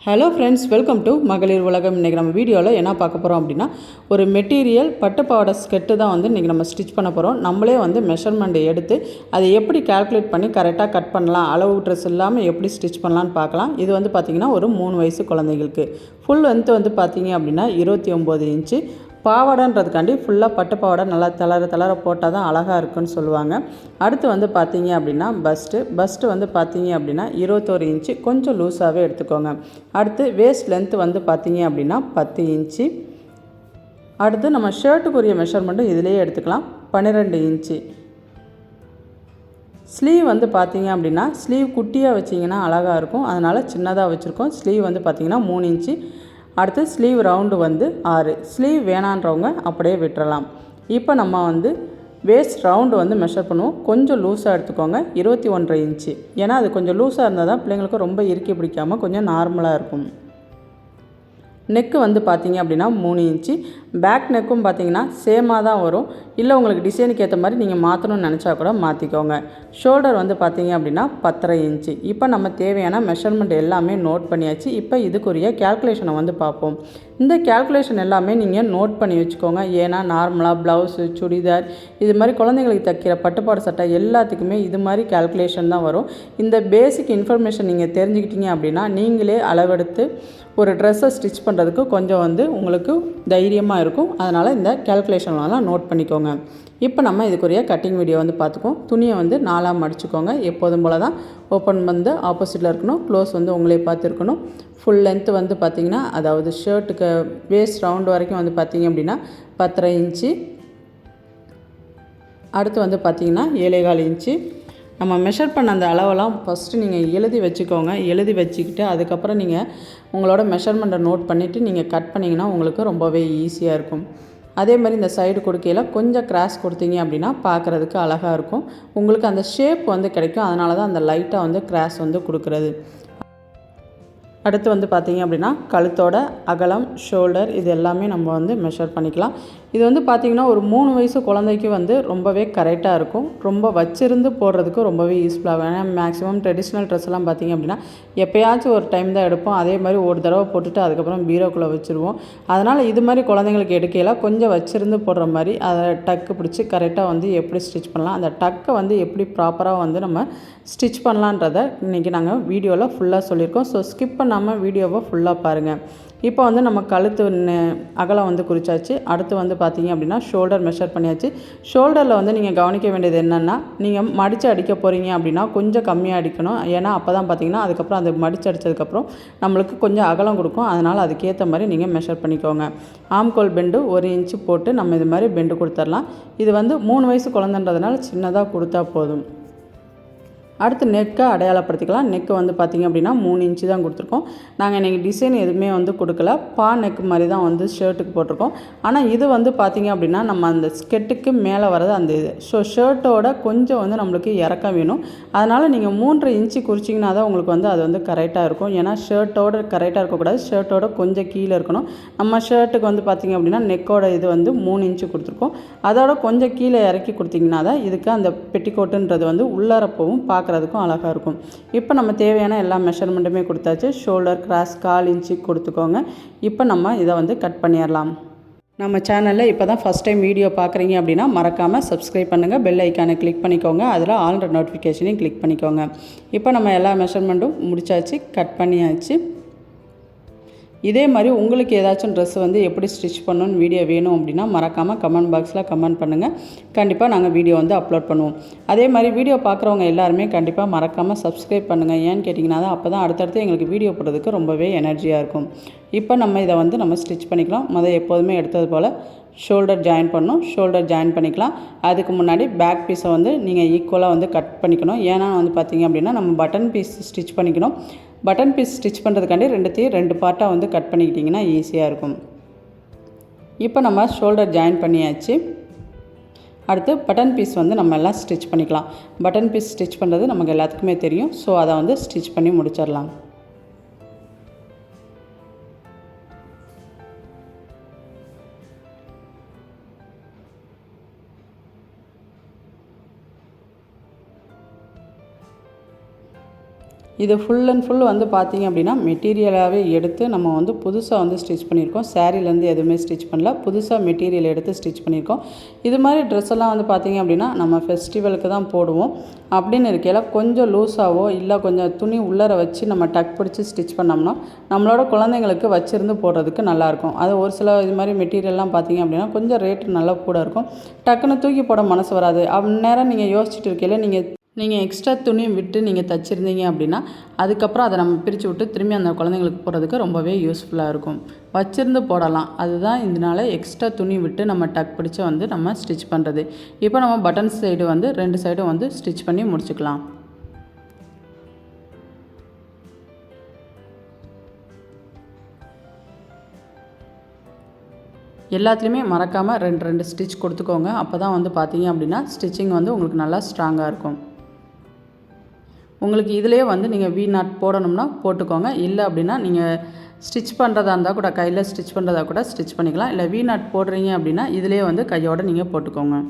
Hello friends, welcome to மகளிர் உலகம். இன்றைக்கி நம்ம வீடியோவில் என்ன பார்க்க போகிறோம் அப்படின்னா, ஒரு மெட்டீரியல் பட்டுப்பாவாடை ஸ்கெட்டு தான் வந்து இன்றைக்கி நம்ம ஸ்டிச் பண்ண போகிறோம். நம்மளே வந்து மெஷர்மெண்ட் எடுத்து அதை எப்படி கால்குலேட் பண்ணி கரெக்டாக கட் பண்ணலாம், அளவு ட்ரெஸ் இல்லாமல் எப்படி ஸ்டிச் பண்ணலான்னு பார்க்கலாம். இது வந்து பார்த்திங்கன்னா ஒரு 3 வயசு குழந்தைங்களுக்கு. ஃபுல் லென்த் வந்து பார்த்திங்க அப்படின்னா 29 இன்ச்சு. பாவாடைன்றதுக்காண்டி ஃபுல்லாக பட்டு பாவாடை நல்லா தளர போட்டால் தான் அழகாக இருக்குன்னு சொல்லுவாங்க. அடுத்து வந்து பார்த்தீங்க அப்படின்னா பஸ்ட்டு வந்து பார்த்தீங்க அப்படின்னா 21 இன்ச்சு, கொஞ்சம் லூஸாகவே எடுத்துக்கோங்க. அடுத்து வேஸ்ட் லென்த்து வந்து பார்த்தீங்க அப்படின்னா 10 இன்ச்சு. அடுத்து நம்ம ஷர்ட்டுக்குரிய மெஷர்மெண்ட்டும் இதிலேயே எடுத்துக்கலாம், 12 இன்ச்சு. ஸ்லீவ் வந்து பார்த்தீங்க அப்படின்னா ஸ்லீவ் குட்டியாக வச்சிங்கன்னா அழகாக இருக்கும், அதனால் சின்னதாக வச்சுருக்கோம். ஸ்லீவ் வந்து பார்த்திங்கன்னா 3 இன்ச்சு. அடுத்து ஸ்லீவ் ரவுண்டு வந்து 6. ஸ்லீவ் வேணான்றவங்க அப்படியே விட்டுறலாம். இப்போ நம்ம வந்து வேஸ்ட் ரவுண்டு வந்து மெஷர் பண்ணுவோம். கொஞ்சம் லூஸாக எடுத்துக்கோங்க, 21.5 இன்ச்சு. ஏன்னா அது கொஞ்சம் லூஸாக இருந்தால் தான் பிள்ளைங்களுக்கு ரொம்ப இறுக்கி பிடிக்காமல் கொஞ்சம் நார்மலாக இருக்கும். நெக்கு வந்து பார்த்திங்க அப்படின்னா 3 இன்ச்சு. பேக் நெக்கும் பார்த்திங்கன்னா சேமாக தான் வரும். இல்லை உங்களுக்கு டிசைனுக்கு ஏற்ற மாதிரி நீங்கள் மாற்றணும்னு நினச்சா கூட மாற்றிக்கோங்க. ஷோல்டர் வந்து பார்த்திங்க அப்படின்னா 10.5 இன்ச்சு. இப்போ நம்ம தேவையான மெஷர்மெண்ட் எல்லாமே நோட் பண்ணியாச்சு. இப்போ இதுக்குரிய கேல்குலேஷனை வந்து பார்ப்போம். இந்த கேல்குலேஷன் எல்லாமே நீங்கள் நோட் பண்ணி வச்சுக்கோங்க. ஏன்னா நார்மலாக ப்ளவுஸு, சுடிதார், இது மாதிரி குழந்தைங்களுக்கு தைக்கிற பட்டுப்பாடு சட்டை எல்லாத்துக்குமே இது மாதிரி கேல்குலேஷன் தான் வரும். இந்த பேசிக் இன்ஃபர்மேஷன் நீங்கள் தெரிஞ்சுக்கிட்டீங்க அப்படின்னா நீங்களே அளவெடுத்து ஒரு ட்ரெஸ்ஸை ஸ்டிச் பண்ணுறதுக்கு கொஞ்சம் வந்து உங்களுக்கு தைரியமாக இருக்கும். அதனால் இந்த கேல்குலேஷன்லாம் நோட் பண்ணிக்கோங்க. இப்போ நம்ம இதுக்குரிய கட்டிங் வீடியோ வந்து பார்த்துக்கோம். துணியை வந்து 4ஆக மடிச்சுக்கோங்க. எப்போதும் போல் தான் ஓப்பன் வந்து ஆப்போசிட்டில் இருக்கணும், க்ளோஸ் வந்து உங்களே பார்த்துருக்கணும். ஃபுல் லென்த்து வந்து பார்த்திங்கன்னா, அதாவது ஷர்ட்டுக்கு வேஸ்ட் ரவுண்டு வரைக்கும் வந்து பார்த்திங்க அப்படின்னா 10.5 இன்ச்சு. அடுத்து வந்து பார்த்திங்கன்னா 7.25 இன்ச்சு. நம்ம மெஷர் பண்ண அந்த அளவெல்லாம் ஃபஸ்ட்டு நீங்கள் எழுதி வச்சுக்கோங்க. எழுதி வச்சுக்கிட்டு அதுக்கப்புறம் நீங்கள் உங்களோட மெஷர்மெண்ட்டை நோட் பண்ணிவிட்டு நீங்கள் கட் பண்ணிங்கன்னா உங்களுக்கு ரொம்பவே ஈஸியாக இருக்கும். அதே மாதிரி இந்த சைடு கொடுக்கையில் கொஞ்சம் கிராஸ் கொடுத்தீங்க அப்படின்னா பார்க்குறதுக்கு அழகாக இருக்கும். உங்களுக்கு அந்த ஷேப் வந்து கிடைக்கும். அதனால தான் அந்த லைட்டாக வந்து கிராஸ் வந்து கொடுக்குறது. அடுத்து வந்து பார்த்திங்க அப்படின்னா கழுத்தோட அகலம், ஷோல்டர், இது எல்லாமே நம்ம வந்து மெஷர் பண்ணிக்கலாம். இது வந்து பார்த்திங்கன்னா ஒரு 3 வயசு குழந்தைக்கு வந்து ரொம்பவே கரெக்டாக இருக்கும். ரொம்ப வச்சிருந்து போடுறதுக்கு ரொம்பவே யூஸ்ஃபுல்லாகும். ஏன்னா மேக்ஸிமம் ட்ரெடிஷ்னல் ட்ரெஸ்லாம் பார்த்திங்க அப்படின்னா எப்போயாச்சும் ஒரு டைம் தான் எடுப்போம். அதே மாதிரி ஒரு தடவை போட்டுட்டு அதுக்கப்புறம் பீரோக்குள்ளே வச்சுருவோம். அதனால் இது மாதிரி குழந்தைங்களுக்கு எடுக்கையில் கொஞ்சம் வச்சிருந்து போடுற மாதிரி அதை டக்கு பிடிச்சி கரெக்டாக வந்து எப்படி ஸ்டிச் பண்ணலாம், அந்த டக்கை வந்து எப்படி ப்ராப்பராக வந்து நம்ம ஸ்டிச் பண்ணலான்றதை இன்றைக்கி நாங்கள் வீடியோவில் ஃபுல்லாக சொல்லியிருக்கோம். ஸோ ஸ்கிப் பண்ணாமல் வீடியோவை ஃபுல்லாக பாருங்கள். இப்போ வந்து நம்ம கழுத்து அகலம் வந்து குறிச்சாச்சு. அடுத்து வந்து பார்த்திங்க அப்படின்னா ஷோல்டர் மெஷர் பண்ணியாச்சு. ஷோல்டரில் வந்து நீங்கள் கவனிக்க வேண்டியது என்னென்னா, நீங்கள் மடித்து அடிக்க போகிறீங்க அப்படின்னா கொஞ்சம் கம்மியாக அடிக்கணும். ஏன்னா அப்போ தான் பார்த்திங்கன்னா அதுக்கப்புறம் அது மடித்து அடித்ததுக்கப்புறம் நம்மளுக்கு கொஞ்சம் அகலம் கொடுக்கும். அதனால் அதுக்கேற்ற மாதிரி நீங்கள் மெஷர் பண்ணிக்கோங்க. ஆம்கோல் பெண்டு 1 இன்ச்சு போட்டு நம்ம இது மாதிரி பெண்டு கொடுத்துடலாம். இது வந்து 3 வயசு குழந்தைன்றதுனால சின்னதாக கொடுத்தா போதும். அடுத்து நெக்கை அடையாளப்படுத்திக்கலாம். நெக்கு வந்து பார்த்திங்க அப்படின்னா 3 இன்ச்சு தான் கொடுத்துருக்கோம். நாங்கள் இன்றைக்கி டிசைன் எதுவுமே வந்து கொடுக்கல, நெக்கு மாதிரி தான் வந்து ஷர்ட்டுக்கு போட்டிருக்கோம். ஆனால் இது வந்து பார்த்திங்க அப்படின்னா நம்ம அந்த ஸ்கெட்டுக்கு மேலே வரது அந்த இது. ஸோ ஷர்ட்டோட கொஞ்சம் வந்து நம்மளுக்கு இறக்கம் வேணும். அதனால் நீங்கள் 3.5 இன்ச்சு குறிச்சிங்கன்னா தான் உங்களுக்கு வந்து அது வந்து கரெக்டாக இருக்கும். ஏன்னா ஷர்ட்டோட கரெக்டாக இருக்கக்கூடாது, ஷர்ட்டோட கொஞ்சம் கீழே இருக்கணும். நம்ம ஷர்ட்டுக்கு வந்து பார்த்திங்க அப்படின்னா நெக்கோட இது வந்து 3 இன்ச்சு கொடுத்துருக்கோம். அதோட கொஞ்சம் கீழே இறக்கி கொடுத்திங்கன்னா தான் இதுக்கு அந்த பெட்டிக்கோட்டுன்றது வந்து உள்ளரப்பவும் பார்க்குறதுக்கும் அழகாக இருக்கும். இப்போ நம்ம தேவையான எல்லா மெஷர்மெண்ட்டுமே கொடுத்தாச்சு. ஷோல்டர் கிராஸ் 1/4 இன்ச்சு கொடுத்துக்கோங்க. இப்போ நம்ம இதை வந்து கட் பண்ணிடலாம். நம்ம சேனலில் இப்போ தான் ஃபஸ்ட் டைம் வீடியோ பார்க்குறீங்க அப்படின்னா மறக்காமல் சப்ஸ்கிரைப் பண்ணுங்கள், பெல் ஐக்கானை கிளிக் பண்ணிக்கோங்க, அதில் ஆல் நோட்டிஃபிகேஷனையும் கிளிக் பண்ணிக்கோங்க. இப்போ நம்ம எல்லா மெஷர்மெண்ட்டும் முடிச்சாச்சு, கட் பண்ணியாச்சு. இதே மாதிரி உங்களுக்கு ஏதாச்சும் ட்ரெஸ் வந்து எப்படி ஸ்டிச் பண்ணணும்னு வீடியோ வேணும் அப்படின்னா மறக்காமல் கமெண்ட் பாக்ஸில் கமெண்ட் பண்ணுங்கள். கண்டிப்பாக நாங்கள் வீடியோ வந்து அப்லோட் பண்ணுவோம். அதே மாதிரி வீடியோ பார்க்குறவங்க எல்லாருமே கண்டிப்பாக மறக்காமல் சப்ஸ்கிரைப் பண்ணுங்கள். ஏன்னு கேட்டிங்கன்னா தான் அப்போ தான் அடுத்தடுத்து எங்களுக்கு வீடியோ போடுறதுக்கு ரொம்பவே எனர்ஜியாக இருக்கும். இப்போ நம்ம இதை வந்து நம்ம ஸ்டிச் பண்ணிக்கலாம். எப்போதுமே எடுத்தது போல் ஷோல்டர் ஜாயின் பண்ணணும். ஷோல்டர் ஜாயின் பண்ணிக்கலாம். அதுக்கு முன்னாடி பேக் பீஸை வந்து நீங்கள் ஈக்குவலாக வந்து கட் பண்ணிக்கணும். ஏன்னா வந்து பார்த்திங்க அப்படின்னா நம்ம பட்டன் பீஸ் ஸ்டிச் பண்ணிக்கணும். பட்டன் பீஸ் ஸ்டிச் பண்ணுறதுக்காண்டி 2 பார்ட்டாக வந்து கட் பண்ணிக்கிட்டிங்கன்னா ஈஸியாக இருக்கும். இப்போ நம்ம ஷோல்டர் ஜாயின் பண்ணியாச்சு. அடுத்து பட்டன் பீஸ் வந்து நம்ம எல்லாம் ஸ்டிச் பண்ணிக்கலாம். பட்டன் பீஸ் ஸ்டிச் பண்ணுறது நமக்கு எல்லாத்துக்குமே தெரியும். ஸோ அதை வந்து ஸ்டிச் பண்ணி முடிச்சிடலாம். இது ஃபுல் அண்ட் ஃபுல் வந்து பார்த்திங்க அப்படின்னா மெட்டீரியலாகவே எடுத்து நம்ம வந்து புதுசாக வந்து ஸ்டிச் பண்ணியிருக்கோம். சாரீலேருந்து எதுவுமே ஸ்டிச் பண்ணல, புதுசாக மெட்டீரியல் எடுத்து ஸ்டிச் பண்ணியிருக்கோம். இது மாதிரி ட்ரெஸ் எல்லாம் வந்து பார்த்திங்க அப்படின்னா நம்ம ஃபெஸ்டிவலுக்கு தான் போடுவோம். அப்படின்னு இருக்கையில் கொஞ்சம் லூஸாகவோ இல்லை கொஞ்சம் துணி உள்ளர வச்சு நம்ம டக் பிடிச்சி ஸ்டிச் பண்ணோம்னா நம்மளோட குழந்தைங்களுக்கு வச்சுருந்து போடுறதுக்கு நல்லாயிருக்கும். அது ஒரு சில இது மாதிரி மெட்டீரியல்லாம் பார்த்திங்க அப்படின்னா கொஞ்சம் ரேட்டு நல்லா கூட இருக்கும். டக்குன்னு தூக்கி போட மனசு வராது. அந்நேரம் நீங்கள் யோசிச்சுட்டு இருக்கையில் நீங்கள் எக்ஸ்ட்ரா துணி விட்டு நீங்கள் தைச்சிருந்தீங்க அப்படின்னா அதுக்கப்புறம் அதை நம்ம பிரித்து விட்டு திரும்பி அந்த குழந்தைங்களுக்கு போடுறதுக்கு ரொம்பவே யூஸ்ஃபுல்லாக இருக்கும். வச்சிருந்து போடலாம். அதுதான் இதனால் எக்ஸ்ட்ரா துணி விட்டு நம்ம டக் பிடிச்சி வந்து நம்ம ஸ்டிச் பண்ணுறது. இப்போ நம்ம பட்டன் சைடு வந்து 2 சைடும் வந்து ஸ்டிச் பண்ணி முடிச்சுக்கலாம். எல்லாத்துலேயுமே மறக்காமல் 2 ஸ்டிச் கொடுத்துக்கோங்க. அப்போ தான் வந்து பார்த்தீங்க அப்படின்னா ஸ்டிச்சிங் வந்து உங்களுக்கு நல்லா ஸ்ட்ராங்காக இருக்கும். உங்களுக்கு இதிலே வந்து நீங்கள் வி நாட் போடணும்னா போட்டுக்கோங்க. இல்லை அப்படின்னா நீங்கள் ஸ்டிச் பண்ணுறதா இருந்தால் கூட கையில் ஸ்டிச் பண்ணுறதா கூட ஸ்டிச் பண்ணிக்கலாம். இல்லை வி நாட் போடுறீங்க அப்படின்னா இதிலே வந்து கையோடு நீங்கள் போட்டுக்கோங்க.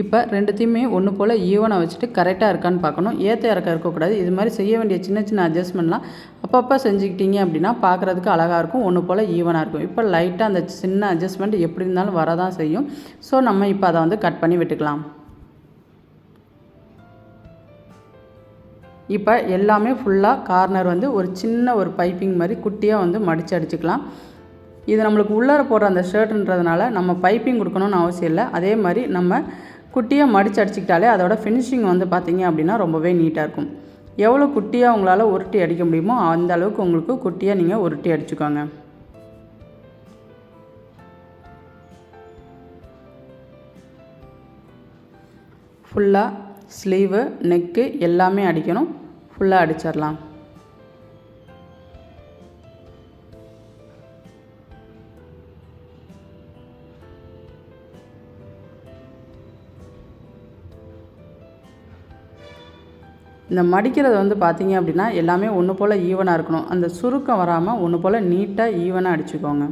இப்போ 2த்தையுமே ஒன்று போல் ஈவனாக வச்சுட்டு கரெக்டாக இருக்கான்னு பார்க்கணும். ஏற்ற இறக்க இருக்கக்கூடாது. இது மாதிரி செய்ய வேண்டிய சின்ன சின்ன அட்ஜஸ்ட்மெண்ட்லாம் அப்பப்போ செஞ்சுக்கிட்டீங்க அப்படின்னா பார்க்குறதுக்கு அழகாக இருக்கும். ஒன்று போல் ஈவனாக இருக்கும். இப்போ லைட்டாக அந்த சின்ன அட்ஜஸ்ட்மெண்ட் எப்படி இருந்தாலும் வரதான் செய்யும். ஸோ நம்ம இப்போ அதை வந்து கட் பண்ணி விட்டுக்கலாம். இப்போ எல்லாமே ஃபுல்லாக கார்னர் வந்து ஒரு சின்ன ஒரு பைப்பிங் மாதிரி குட்டியாக வந்து மடித்து அடிச்சுக்கலாம். இது நம்மளுக்கு உள்ளார போடுற அந்த ஷர்ட்டுன்றதுனால நம்ம பைப்பிங் கொடுக்கணும்னு அவசியம் இல்லை. அதே மாதிரி நம்ம குட்டியாக மடித்து அடிச்சுக்கிட்டாலே அதோட ஃபினிஷிங் வந்து பார்த்திங்க அப்படின்னா ரொம்பவே நீட்டாக இருக்கும். எவ்வளோ குட்டியாக உங்களால் உருட்டி அடிக்க முடியுமோ அந்த அளவுக்கு உங்களுக்கு குட்டியாக நீங்கள் உருட்டி அடிச்சுக்கோங்க. ஃபுல்லாக ஸ்லீவு நெக்கு எல்லாமே அடிக்கணும். ஃபுல்லாக அடிச்சிடலாம். இந்த மடிக்கிறது வந்து பார்த்திங்க அப்படின்னா எல்லாமே ஒன்று போல் ஈவனாக இருக்கணும். அந்த சுருக்கம் வராமல் ஒன்று போல் நீட்டாக ஈவனாக அடிச்சுக்கோங்க.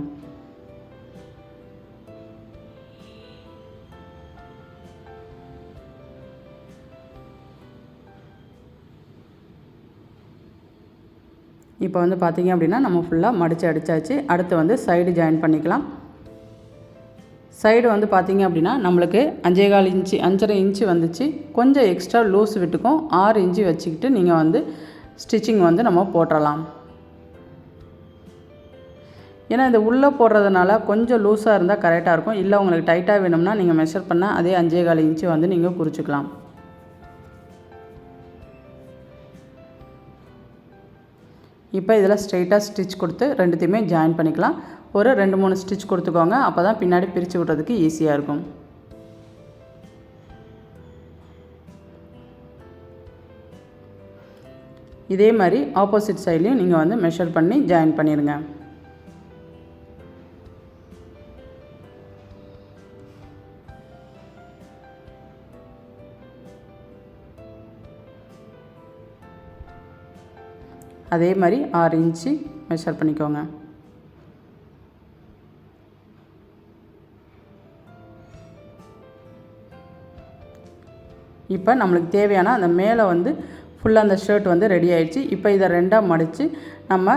இப்போ வந்து பார்த்திங்க அப்படின்னா நம்ம ஃபுல்லாக மடித்து அடித்தாச்சு. அடுத்து வந்து சைடு ஜாயின் பண்ணிக்கலாம். சைடு வந்து பார்த்திங்க அப்படின்னா நம்மளுக்கு 5.25 இன்ச்சு 5.5 இன்ச்சு வந்துச்சு. கொஞ்சம் எக்ஸ்ட்ரா லூஸ் விட்டுக்கும் 6 இன்ச்சு வச்சுக்கிட்டு நீங்கள் வந்து ஸ்டிச்சிங் வந்து நம்ம போட்டுடலாம். ஏன்னா இந்த உள்ளே போடுறதுனால கொஞ்சம் லூஸாக இருந்தால் கரெக்டாக இருக்கும். இல்லை உங்களுக்கு டைட்டாக வேணும்னா நீங்கள் மெஷர் பண்ணால் அதே 5.25 இன்ச்சு வந்து நீங்கள் குறிச்சிக்கலாம். இப்போ இதில் ஸ்ட்ரெயிட்டாக ஸ்டிச் கொடுத்து 2த்தையுமே ஜாயின் பண்ணிக்கலாம். ஒரு 2-3 ஸ்டிச் கொடுத்துக்கோங்க. அப்போ தான் பின்னாடி பிரித்து விடுறதுக்கு ஈஸியாக இருக்கும். இதே மாதிரி ஆப்போசிட் சைட்லேயும் நீங்கள் வந்து மெஷர் பண்ணி ஜாயின் பண்ணிடுங்க. அதே மாதிரி 6 இன்ச்சு மெஷர் பண்ணிக்கோங்க. இப்போ நம்மளுக்கு தேவையான அந்த மேலே வந்து ஃபுல்லாக அந்த ஷர்ட் வந்து ரெடி ஆகிடுச்சு. இப்போ இதை 2ஆக மடித்து நம்ம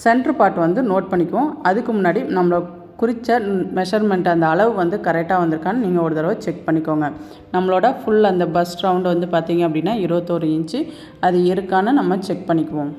சென்ட்ரு பார்ட் வந்து நோட் பண்ணிக்குவோம். அதுக்கு முன்னாடி நம்மளை குறித்த மெஷர்மெண்ட் அந்த அளவு வந்து கரெக்டாக வந்திருக்கான்னு நீங்கள் ஒரு தடவை செக் பண்ணிக்கோங்க. நம்மளோட ஃபுல் அந்த பஸ்ட் ரவுண்டு வந்து பார்த்திங்க அப்படின்னா 21 இன்ச்சு அது இருக்கான்னு நம்ம செக் பண்ணிக்குவோம்.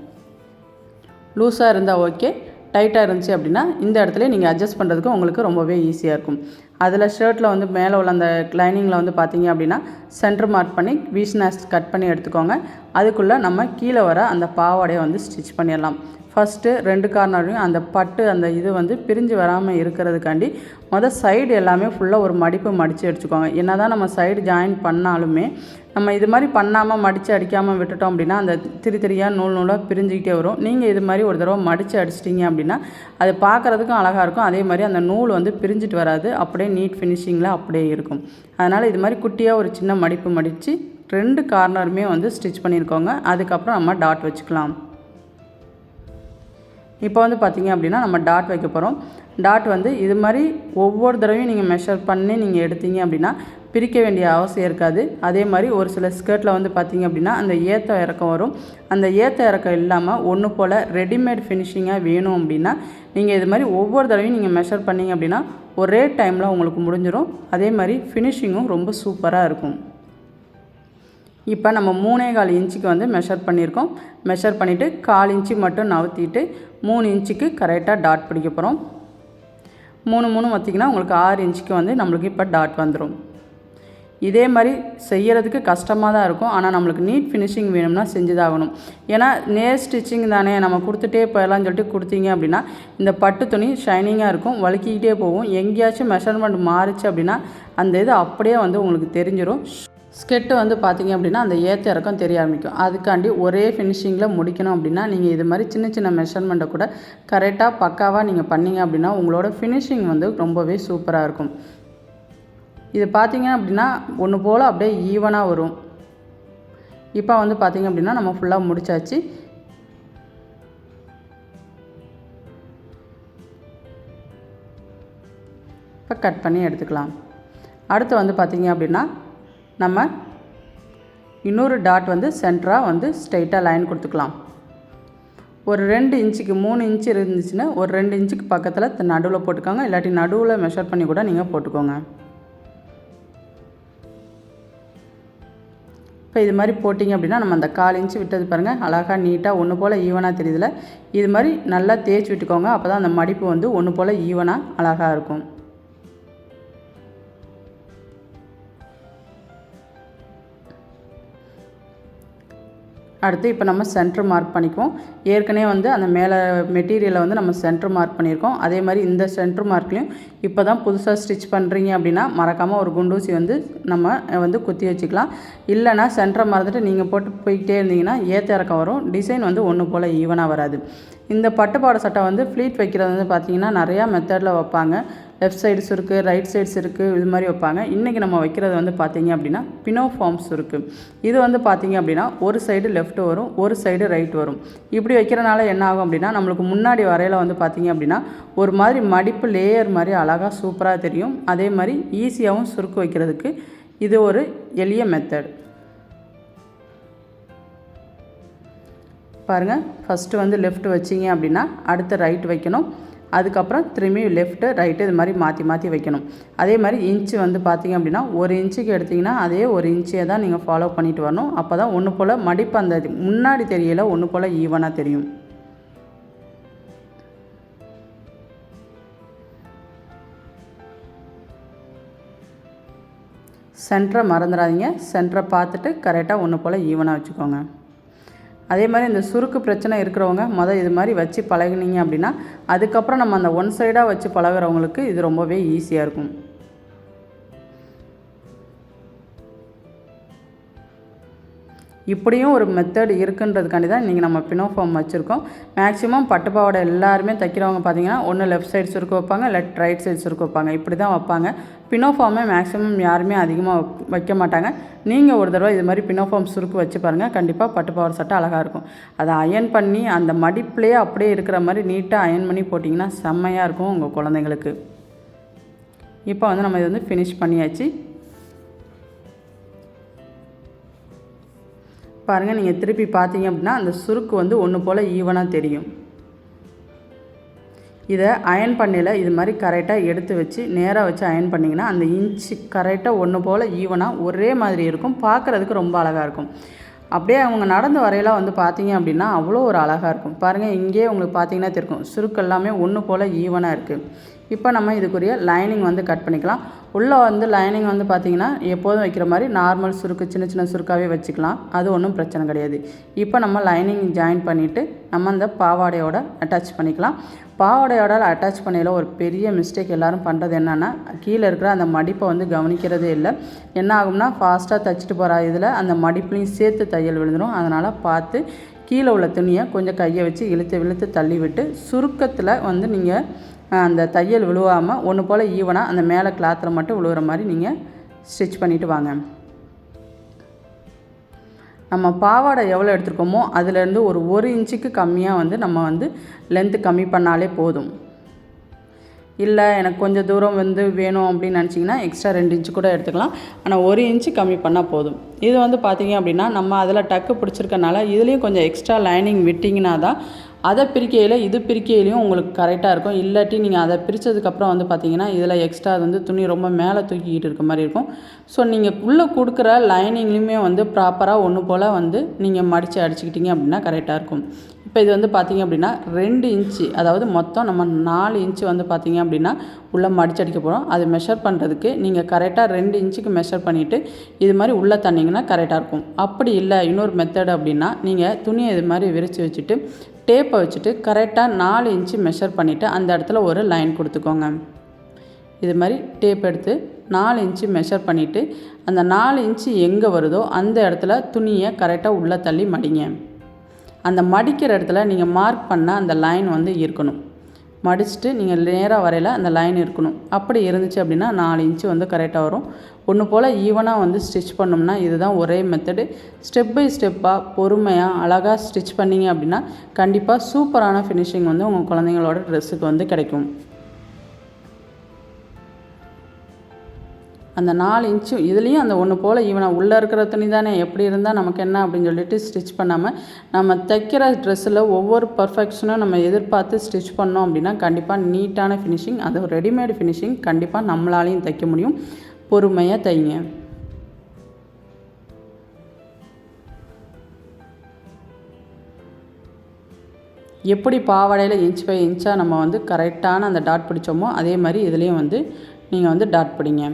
லூஸாக இருந்தால் ஓகே, டைட்டாக இருந்துச்சு அப்படின்னா இந்த இடத்துல நீங்கள் அட்ஜஸ்ட் பண்ணுறதுக்கு உங்களுக்கு ரொம்பவே ஈஸியாக இருக்கும். அதில் ஷர்ட்டில் வந்து மேலே உள்ள அந்த லைனிங்கில் வந்து பார்த்திங்க அப்படின்னா சென்டர் மார்க் பண்ணி வீஸ்னாஸ் கட் பண்ணி எடுத்துக்கோங்க. அதுக்குள்ளே நம்ம கீழே வர அந்த பாவாடையை வந்து ஸ்டிச் பண்ணிடலாம். ஃபஸ்ட்டு 2 கார்னரையும் அந்த பட்டு அந்த இது வந்து பிரிஞ்சு வராமல் இருக்கிறதுக்காண்டி சைடு எல்லாமே ஃபுல்லாக ஒரு மடிப்பு மடித்து அடிச்சுக்கோங்க. என்ன தான் நம்ம சைடு ஜாயின் பண்ணாலுமே நம்ம இது மாதிரி பண்ணாமல் மடித்து அடிக்காமல் விட்டுட்டோம் அப்படின்னா அந்த திரியாக நூலாக பிரிஞ்சுக்கிட்டே வரும். நீங்கள் இது மாதிரி ஒரு தடவை மடித்து அடிச்சிட்டிங்க அப்படின்னா அது பார்க்குறதுக்கும் அழகாக இருக்கும். அதே மாதிரி அந்த நூல் வந்து பிரிஞ்சிட்டு வராது, அப்படியே நீட் ஃபினிஷிங்கில் அப்படியே இருக்கும். அதனால் இது மாதிரி குட்டியாக ஒரு சின்ன மடிப்பு மடித்து 2 கார்னருமே வந்து ஸ்டிச் பண்ணியிருக்கோங்க. அதுக்கப்புறம் நம்ம டாட் வச்சுக்கலாம். இப்போ வந்து பார்த்திங்க அப்படின்னா நம்ம டாட் வைக்க போகிறோம். டாட் வந்து இது மாதிரி ஒவ்வொரு தடவையும் நீங்கள் மெஷர் பண்ணி நீங்கள் எடுத்தீங்க அப்படின்னா பிரிக்க வேண்டிய அவசியம் இருக்காது. அதே மாதிரி ஒரு சில ஸ்கர்ட்டில் வந்து பார்த்திங்க அப்படின்னா அந்த ஏற்ற இறக்கம் வரும். அந்த ஏற்ற இறக்கம் இல்லாமல் ஒன்று போல் ரெடிமேட் ஃபினிஷிங்காக வேணும் அப்படின்னா நீங்கள் இது மாதிரி ஒவ்வொரு தடவையும் நீங்கள் மெஷர் பண்ணிங்க அப்படின்னா ஒரே டைமில் உங்களுக்கு முடிஞ்சிடும். அதே மாதிரி ஃபினிஷிங்கும் ரொம்ப சூப்பராக இருக்கும். இப்போ நம்ம 3.25 இன்ச்சுக்கு வந்து மெஷர் பண்ணியிருக்கோம். மெஷர் பண்ணிவிட்டு 1/4 இன்ச்சு மட்டும் நவுத்திட்டு 3 இன்ச்சுக்கு கரெக்டாக டாட் பிடிக்க போகிறோம். 3 பார்த்திங்கன்னா உங்களுக்கு 6 இன்ச்சுக்கு வந்து நம்மளுக்கு இப்போ டாட் வந்துடும். இதே மாதிரி செய்கிறதுக்கு கஷ்டமாக தான் இருக்கும். ஆனால் நம்மளுக்கு நீட் ஃபினிஷிங் வேணும்னா செஞ்சு தான் ஆகணும். ஏன்னா நேர் ஸ்டிச்சிங் தானே, நம்ம கொடுத்துட்டே போயிடலாம்னு சொல்லிட்டு கொடுத்தீங்க அப்படின்னா இந்த பட்டு துணி ஷைனிங்காக இருக்கும், வழுக்கிக்கிட்டே போகும். எங்கேயாச்சும் மெஷர்மெண்ட் மாறிச்சு அப்படின்னா அந்த இது அப்படியே வந்து உங்களுக்கு தெரிஞ்சிடும். ஸ்கெட்டு வந்து பார்த்திங்க அப்படின்னா அந்த ஏற்ற இறக்கம் தெரிய ஆரம்பிக்கும். அதுக்காண்டி ஒரே ஃபினிஷிங்கில் முடிக்கணும் அப்படின்னா நீங்கள் இது மாதிரி சின்ன சின்ன மெஷர்மெண்ட்டை கூட கரெக்டாக பக்காவாக நீங்கள் பண்ணிங்க அப்படின்னா உங்களோட ஃபினிஷிங் வந்து ரொம்பவே சூப்பராக இருக்கும். இது பார்த்திங்க அப்படின்னா ஒன்று போல் அப்படியே ஈவனாக வரும். இப்போ வந்து பார்த்திங்க அப்படின்னா நம்ம ஃபுல்லாக முடிச்சாச்சு. இப்போ கட் பண்ணி எடுத்துக்கலாம். அடுத்து வந்து பார்த்திங்க அப்படின்னா நம்ம இன்னொரு டாட் வந்து சென்டராக வந்து ஸ்ட்ரைட்டாக லைன் கொடுத்துக்கலாம். ஒரு 2 இன்ச்சுக்கு 3 இன்ச்சு இருந்துச்சுன்னா ஒரு 2 இன்ச்சுக்கு பக்கத்தில் நடுவில் போட்டுக்கோங்க. இல்லாட்டி நடுவில் மெஷர் பண்ணி கூட நீங்கள் போட்டுக்கோங்க. இப்போ இது மாதிரி போட்டிங்க அப்படின்னா நம்ம அந்த 1/4 இன்ச்சு விட்டது பாருங்கள், அழகாக நீட்டாக ஒன்று போல் ஈவனாக தெரியுதுல. இது மாதிரி நல்லா தேய்ச்சி விட்டுக்கோங்க. அப்போ தான் அந்த மடிப்பு வந்து ஒன்று போல் ஈவனாக அழகாக இருக்கும். அடுத்து இப்போ நம்ம சென்டர் மார்க் பண்ணிக்குவோம். ஏற்கனவே வந்து அந்த மேலே மெட்டீரியலை வந்து நம்ம சென்டர் மார்க் பண்ணியிருக்கோம். அதே மாதிரி இந்த சென்டர் மார்க்லேயும் இப்போ தான் புதுசாக ஸ்டிச் பண்ணுறீங்க அப்படின்னா மறக்காமல் ஒரு குண்டூசி வந்து நம்ம வந்து குத்தி வச்சுக்கலாம். இல்லைனா சென்டரை மறந்துட்டு நீங்கள் போட்டு போய்கிட்டே இருந்தீங்கன்னா ஏற்ற இறக்கம் வரும். டிசைன் வந்து ஒன்று போல் ஈவனாக வராது. இந்த பட்டுப்பாவாடை சட்டை வந்து ஃப்ளீட் வைக்கிறது வந்து பார்த்திங்கன்னா நிறையா மெத்தடில் வைப்பாங்க. லெஃப்ட் சைடு சுருக்கு, ரைட் சைடு சுருக்கு, இது மாதிரி வைப்பாங்க. இன்றைக்கி நம்ம வைக்கிறது வந்து பார்த்திங்க அப்படின்னா பினோ ஃபார்ம் சுருக்கு. இது வந்து பார்த்திங்க அப்படின்னா ஒரு சைடு லெஃப்ட் வரும், ஒரு சைடு ரைட் வரும். இப்படி வைக்கிறனால என்ன ஆகும் அப்படின்னா நம்மளுக்கு முன்னாடி வரையில் வந்து பார்த்திங்க அப்படின்னா ஒரு மாதிரி மடிப்பு லேயர் மாதிரி அழகாக சூப்பராக தெரியும். அதே மாதிரி ஈஸியாகவும் சுருக்கு வைக்கிறதுக்கு இது ஒரு எளிய மெத்தட். பாருங்கள், ஃபஸ்ட்டு வந்து லெஃப்ட் வச்சிங்க அப்படின்னா அடுத்து ரைட் வைக்கணும். அதுக்கப்புறம் திரும்பி லெஃப்ட்டு ரைட்டு இது மாதிரி மாற்றி மாற்றி வைக்கணும். அதே மாதிரி இன்ச்சு வந்து பார்த்திங்க அப்படின்னா 1 இன்ச்சுக்கு எடுத்திங்கன்னா அதே 1 இன்ச்சை தான் நீங்கள் ஃபாலோ பண்ணிட்டு வரணும். அப்போ தான் ஒன்று போல் மடிப்பு அந்த முன்னாடி தெரியல ஒன்று போல் ஈவனாக தெரியும். சென்டரை மறந்துடாதீங்க. சென்டரை பார்த்துட்டு கரெக்டாக ஒன்று போல் ஈவனாக வச்சுக்கோங்க. அதே மாதிரி இந்த சுருக்கு பிரச்சனை இருக்கிறவங்க இது மாதிரி வச்சு பழகினீங்க அப்படின்னா அதுக்கப்புறம் நம்ம அந்த ஒன் சைடாக வச்சு பழகிறவங்களுக்கு இது ரொம்பவே ஈஸியாக இருக்கும். இப்படியும் ஒரு மெத்தட் இருக்குன்றதுக்காண்டி தான் இன்றைக்கி நம்ம பினோ ஃபார்ம் வச்சுருக்கோம். மேக்ஸிமம் பட்டுப்பாவாடை எல்லாருமே தைக்கிறவங்க பார்த்திங்கன்னா ஒன்று லெஃப்ட் சைடு சுருக்கு வைப்பாங்க, இல்லை ரைட் சைடு சுருக்கு வைப்பாங்க. இப்படி தான் வைப்பாங்க. பினோ ஃபார்மே மேக்ஸிமம் யாருமே அதிகமாக வைக்க மாட்டாங்க. நீங்கள் ஒரு தடவை இது மாதிரி பினோ ஃபார்ம் சுருக்கு வச்சு பாருங்கள், கண்டிப்பாக பட்டுப்பாவாடை சட்டை அழகாக இருக்கும். அதை அயன் பண்ணி அந்த மடிப்புலேயே அப்படியே இருக்கிற மாதிரி நீட்டாக அயன் பண்ணி போட்டிங்கன்னா செம்மையாக இருக்கும் உங்கள் குழந்தைங்களுக்கு. இப்போ வந்து நம்ம இது வந்து ஃபினிஷ் பண்ணியாச்சு. பாருங்கள், நீங்கள் திருப்பி பார்த்தீங்க அப்படின்னா அந்த சுருக்கு வந்து ஒன்று போல் ஈவனாக தெரியும். இதை அயன் பண்ணையில் இது மாதிரி கரெக்டாக எடுத்து வச்சு நேராக வச்சு அயன் பண்ணிங்கன்னா அந்த இன்ச்சு கரெக்டாக ஒன்று போல் ஈவனாக ஒரே மாதிரி இருக்கும். பார்க்குறதுக்கு ரொம்ப அழகாக இருக்கும். அப்படியே அவங்க நடந்து வரையெல்லாம் வந்து பார்த்தீங்க அப்படின்னா அவ்வளோ ஒரு அழகாக இருக்கும். பாருங்கள், இங்கேயே உங்களுக்கு பார்த்தீங்கன்னா தெரியும் சுருக்கு எல்லாமே ஒன்று போல் ஈவனாக இருக்குது. இப்போ நம்ம இதுக்குரிய லைனிங் வந்து கட் பண்ணிக்கலாம். உள்ளே வந்து லைனிங் வந்து பார்த்திங்கன்னா எப்போதும் வைக்கிற மாதிரி நார்மல் சுருக்கு சின்ன சின்ன சுருக்காகவே வச்சுக்கலாம். அது ஒன்றும் பிரச்சனை கிடையாது. இப்போ நம்ம லைனிங் ஜாயின் பண்ணிவிட்டு நம்ம அந்த பாவாடையோட அட்டாச் பண்ணிக்கலாம். பாவாடையோட அட்டாச் பண்ணையில் ஒரு பெரிய மிஸ்டேக் எல்லோரும் பண்ணுறது என்னென்னா கீழே இருக்கிற அந்த மடிப்பை வந்து கவனிக்கிறதே இல்லை. என்ன ஆகும்னா ஃபாஸ்ட்டாக தைச்சிட்டு போகிற இதில் அந்த மடிப்புலையும் சேர்த்து தையல் விழுந்துடும். அதனால் பார்த்து கீழே உள்ள துணியை கொஞ்சம் கையை வச்சு இழுத்து தள்ளி விட்டு சுருக்கத்தில் வந்து நீங்கள் அந்த தையல் விழுவாமல் ஒன்று போல் ஈவனாக அந்த மேலே கிளாத்தில் மட்டும் விழுகிற மாதிரி நீங்கள் ஸ்டிச் பண்ணிவிட்டு வாங்க. நம்ம பாவாடை எவ்வளோ எடுத்துருக்கோமோ அதுலேருந்து ஒரு இன்ச்சுக்கு கம்மியாக வந்து நம்ம வந்து லென்த்து கம்மி பண்ணாலே போதும். இல்லை எனக்கு கொஞ்சம் தூரம் வந்து வேணும் அப்படின்னு நினச்சிங்கன்னா எக்ஸ்ட்ரா 2 இன்ச்சு கூட எடுத்துக்கலாம். ஆனால் 1 இன்ச்சு கம்மி பண்ணால் போதும். இது வந்து பார்த்திங்க அப்படின்னா நம்ம அதில் டக்கு பிடிச்சிருக்கனால இதுலேயும் கொஞ்சம் எக்ஸ்ட்ரா லைனிங் விட்டிங்கன்னா தான் அதை பிரிக்கையில் இது பிரிக்கையிலையும் உங்களுக்கு கரெக்டாக இருக்கும். இல்லாட்டி நீங்கள் அதை பிரித்ததுக்கப்புறம் வந்து பார்த்திங்கன்னா இதில் எக்ஸ்ட்ரா வந்து துணி ரொம்ப மேலே தூக்கிக்கிட்டு இருக்க மாதிரி இருக்கும். ஸோ நீங்கள் உள்ளே கொடுக்குற லைனிங்லேயுமே வந்து ப்ராப்பராக ஒன்று போல் வந்து நீங்கள் மடித்து அடிச்சுக்கிட்டிங்க அப்படின்னா கரெக்டாக இருக்கும். இப்போ இது வந்து பார்த்திங்க அப்படின்னா 2 இன்ச்சு, அதாவது மொத்தம் நம்ம 4 இன்ச்சு வந்து பார்த்திங்க அப்படின்னா உள்ளே மடித்து அடிக்க போகிறோம். அது மெஷர் பண்ணுறதுக்கு நீங்கள் கரெக்டாக 2 இன்ச்சுக்கு மெஷர் பண்ணிவிட்டு இது மாதிரி உள்ளே தண்டிங்கன்னா கரெக்டாக இருக்கும். அப்படி இல்லை இன்னொரு மெத்தட் அப்படின்னா நீங்கள் துணியை இது மாதிரி விரித்து வச்சுட்டு டேப்பை வச்சுட்டு கரெக்டாக 4 இன்ச்சு மெஷர் பண்ணிவிட்டு அந்த இடத்துல ஒரு லைன் கொடுத்துக்கோங்க. இது மாதிரி டேப் எடுத்து 4 இன்ச்சு மெஷர் பண்ணிவிட்டு அந்த 4 இன்ச்சு எங்கே வருதோ அந்த இடத்துல துணியை கரெக்டாக உள்ளே தள்ளி மடிங்க. அந்த மடிக்கிற இடத்துல நீங்கள் மார்க் பண்ண அந்த லைன் வந்து இருக்கணும். மடிச்சுட்டு நீங்கள் நேராக வரையில் அந்த லைன் இருக்கணும். அப்படி இருந்துச்சு அப்படின்னா 4 இன்ச்சு வந்து கரெக்டாக வரும். ஒன்று போல் ஈவனாக வந்து ஸ்டிச் பண்ணோம்னா இதுதான் ஒரே மெத்தடு. ஸ்டெப் பை ஸ்டெப்பாக பொறுமையாக அழகாக ஸ்டிச் பண்ணிங்க அப்படின்னா கண்டிப்பாக சூப்பரான ஃபினிஷிங் வந்து உங்கள் குழந்தைங்களோட ட்ரெஸ்ஸுக்கு வந்து கிடைக்கும். அந்த 4 இன்ச்சு இதுலேயும் அந்த ஒன்று போல் ஈவனாக உள்ளே இருக்கிற துணி தானே எப்படி இருந்தால் நமக்கு என்ன அப்படின்னு சொல்லிட்டு ஸ்டிச் பண்ணாமல் நம்ம தைக்கிற ட்ரெஸ்ஸில் ஒவ்வொரு பர்ஃபெக்ஷனும் நம்ம எதிர்பார்த்து ஸ்டிச் பண்ணோம் அப்படின்னா கண்டிப்பாக நீட்டான ஃபினிஷிங், அது ரெடிமேடு ஃபினிஷிங் கண்டிப்பாக நம்மளாலையும் தைக்க முடியும். பொறுமையாக தைங்க. எப்படி பாவாடையில் இன்ச் பை இன்ச்சாக நம்ம வந்து கரெக்டான அந்த டாட் பிடிச்சோமோ அதே மாதிரி இதுலேயும் வந்து நீங்கள் வந்து டாட் பிடிங்க.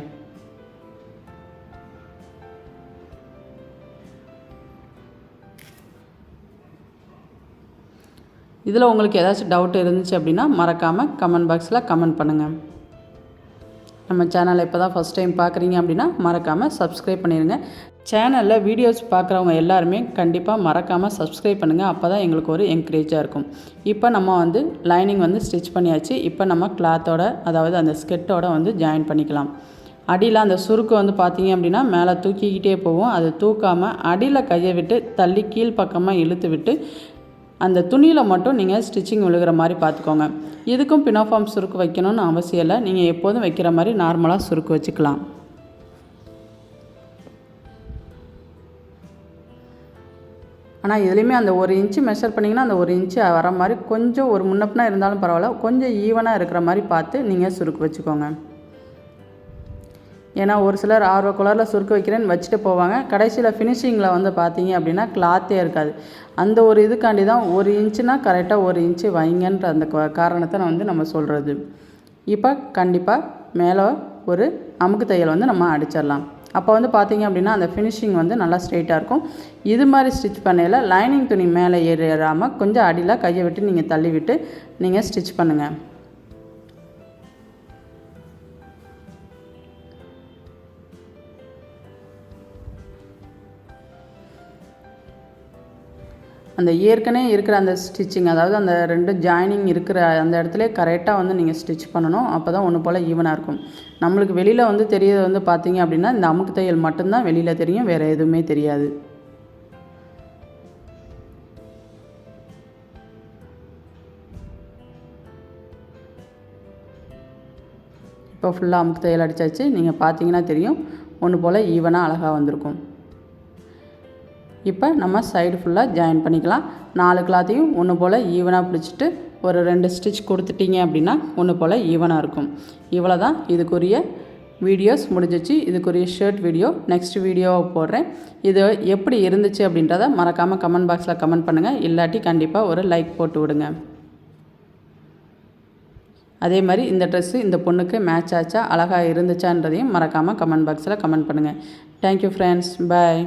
இதில் உங்களுக்கு ஏதாச்சும் டவுட் இருந்துச்சு அப்படின்னா மறக்காமல் கமெண்ட் பாக்ஸில் கமெண்ட் பண்ணுங்கள். நம்ம சேனலை இப்போ தான் ஃபஸ்ட் டைம் பார்க்குறீங்க அப்படின்னா மறக்காமல் சப்ஸ்கிரைப் பண்ணிடுங்க. சேனலில் வீடியோஸ் பார்க்குறவங்க எல்லாருமே கண்டிப்பாக மறக்காமல் சப்ஸ்கிரைப் பண்ணுங்கள். அப்போ தான் எங்களுக்கு ஒரு என்கரேஜாக இருக்கும். இப்போ நம்ம வந்து லைனிங் வந்து ஸ்டிச் பண்ணியாச்சு. இப்போ நம்ம கிளாத்தோட அதாவது அந்த ஸ்கெட்டோட வந்து ஜாயின் பண்ணிக்கலாம். அடியில் அந்த சுருக்கு வந்து பார்த்திங்க அப்படின்னா மேலே தூக்கிக்கிட்டே போகும். அது தூக்காமல் அடியில் கையை விட்டு தள்ளி கீழ்ப்பக்கமாக இழுத்து விட்டு அந்த துணியில் மட்டும் நீங்கள் ஸ்டிச்சிங் விழுகிற மாதிரி பார்த்துக்கோங்க. இதுக்கும் பினோஃபார்ம் சுருக்கு வைக்கணும்னு அவசியம் இல்லை. நீங்கள் எப்போதும் வைக்கிற மாதிரி நார்மலாக சுருக்கு வச்சுக்கலாம். ஆனால் இதுலேயுமே அந்த 1 இன்ச்சு மெஷர் பண்ணிங்கன்னா அந்த 1 இன்ச்சு வர மாதிரி கொஞ்சம் ஒரு முன்னப்பினா இருந்தாலும் பரவாயில்ல, கொஞ்சம் ஈவனாக இருக்கிற மாதிரி பார்த்து நீங்கள் சுருக்கு வச்சுக்கோங்க. ஏன்னா ஒரு சிலர் ஆர்வ கலரில் சுருக்கு வைக்கிறேன்னு வச்சுட்டு போவாங்க. கடைசியில் ஃபினிஷிங்கில் வந்து பார்த்தீங்க அப்படின்னா கிளாத்தே இருக்காது. அந்த ஒரு இதுக்காண்டி தான் 1 இன்ச்சுனா கரெக்டாக 1 இன்ச்சு வைங்கன்ற அந்த காரணத்தை நான் வந்து நம்ம சொல்கிறது. இப்போ கண்டிப்பாக மேலே ஒரு அமுக்கு தையல் வந்து நம்ம அடிச்சிடலாம். அப்போ வந்து பார்த்திங்க அப்படின்னா அந்த ஃபினிஷிங் வந்து நல்லா ஸ்ட்ரெயிட்டாக இருக்கும். இது மாதிரி ஸ்டிச் பண்ணையில் லைனிங் துணி மேலே ஏறாமல் கொஞ்சம் அடியில் கையை விட்டு நீங்கள் தள்ளி விட்டு நீங்கள் ஸ்டிச் பண்ணுங்கள். அந்த ஏற்கனவே இருக்கிற அந்த ஸ்டிச்சிங் அதாவது அந்த 2 ஜாயினிங் இருக்கிற அந்த இடத்துல கரெக்டாக வந்து நீங்கள் ஸ்டிச் பண்ணணும். அப்போ தான் ஒன்று போல் ஈவனாக இருக்கும். நம்மளுக்கு வெளியில் வந்து தெரியறது வந்து பார்த்திங்க அப்படின்னா இந்த அமுக்கு தையல் மட்டும்தான் வெளியில் தெரியும், வேறு எதுவுமே தெரியாது. இப்போ ஃபுல்லாக அமுக்கு தையல் அடித்தாச்சு. நீங்கள் பார்த்தீங்கன்னா தெரியும் ஒன்று போல் ஈவனாக அழகாக வந்திருக்கும். இப்போ நம்ம சைடு ஃபுல்லாக ஜாயின் பண்ணிக்கலாம். 4 கிளாத்தையும் ஒன்று போல் ஈவனாக பிடிச்சிட்டு ஒரு 2 ஸ்டிச் கொடுத்துட்டிங்க அப்படின்னா ஒன்று போல் ஈவனாக இருக்கும். இவ்வளோ தான் இதுக்குரிய வீடியோஸ் முடிஞ்சிச்சு. இதுக்குரிய ஷர்ட் வீடியோ நெக்ஸ்ட் வீடியோவை போடுறேன். இது எப்படி இருந்துச்சு அப்படின்றத மறக்காமல் கமெண்ட் பாக்ஸில் கமெண்ட் பண்ணுங்கள். இல்லாட்டி கண்டிப்பாக ஒரு லைக் போட்டு விடுங்க. அதே மாதிரி இந்த ட்ரெஸ்ஸு இந்த பொண்ணுக்கு மேட்ச் ஆச்சா, அழகாக இருந்துச்சான்றதையும் மறக்காமல் கமெண்ட் பாக்ஸில் கமெண்ட் பண்ணுங்கள். தேங்க்யூ ஃப்ரெண்ட்ஸ், பாய்.